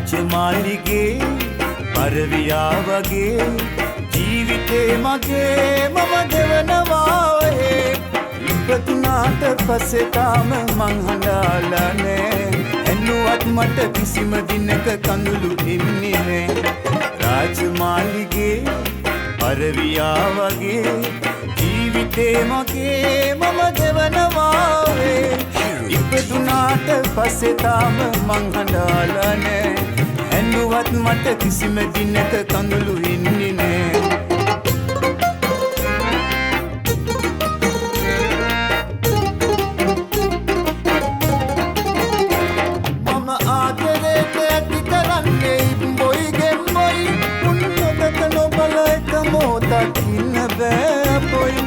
රාජමාලිගේ පරවියා වගේ ජීවිතේ මගේ මම ගෙවනවා ඔහේ ඉපදුනාට පස්සේ තාම මං හඬාලා නෑ ඇන්නුවත් මට කිසිම දිනක කඳුළු එන්නේ නෑ රාජමාලිගේ පරවියා වගේ ජීවිතේ මගේ මම ගෙවනවා ඔහේ ඉපදුනාට පස්සේ තාම මං හඬාලා නෑ ඇන්නුවත් මට කිසිම දිනක කඳුළු ඉන්නේ නෑ මම ආදරේට ඇති කරන්නේ බොයිගෙන් බොයි උන්නතක නොබල එක මොහොතක් ඉන්න බෑ පොයි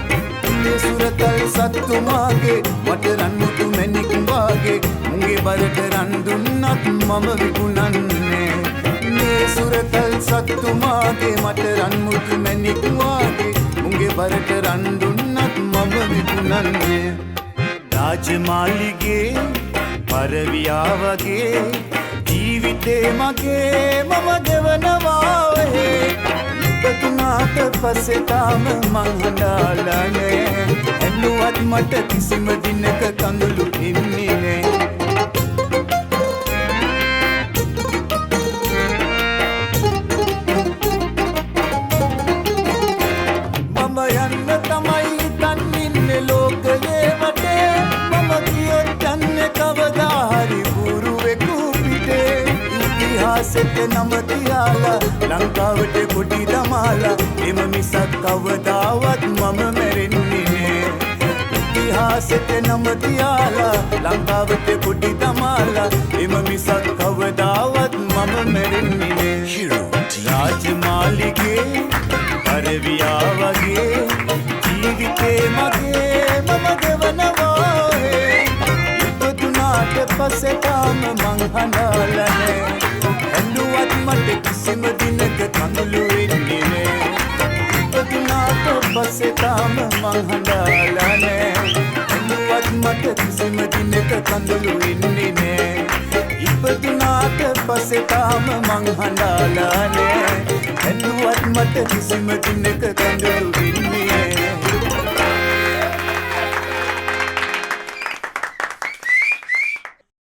මේ සුරතල් සත්තුමාගේ මට රන්මුතු මැණික් වාගේ මුගේ බරට රන් දුන්නත් මම විකුණන්නේ මේ සුරතල් සත්තුමාගේ මට රන්මුතු මැණික් වාගේ මුගේ බරට රන් දුන්නත් මම විකුණන්නේ රාජමාලිගේ පරවියා වගේ ජීවිතේ මගේ මම ගෙවනවා ඔහේ ඉපදුනාට පස්සේ තාම මං හඬාලා නෑ ඇන්නුවත් මට කිසිම දිනක කඳුළු එන්නේ නෑ මම යන්න තමයි හිතන් ඉන්නේ ලෝකයේ වටේ මම කියොත් යන්නේ කවදා හරි බූරුවෙකු පිටේ ඉතිහාසෙට නම තියාලා ලංකාවට කොටි දමාලා එම මිසක් කවදාවත් මම මැරෙන්නේ නෑ ඉතිහාසෙට නම තියාලා ලංකාවට කොටි දමාලා එම මිසක් කවදාවත් මම මැරෙන්නේ නෑ රාජමාලිගේ පරවියා වගේ ජීවිතේ මගේ මම ගෙවනවා ඔහේ ඉපදුනාට පස්සේ තාම මං හඬාලා නෑ ඇන්නුවත් මට කිසිම දිනක කඳුළු එන්නේ නෑ ඉපදුනාට පස්සේ තාම මං හඬාලා නෑ ඇන්නුවත් මට කිසිම දිනක කඳුළු එන්නේ නෑ ඉපදුනාට පස්සේ තාම මං හඬාලා නෑ ඇන්නුවත් මට කිසිම දිනක කඳුළු එන්නේ නෑ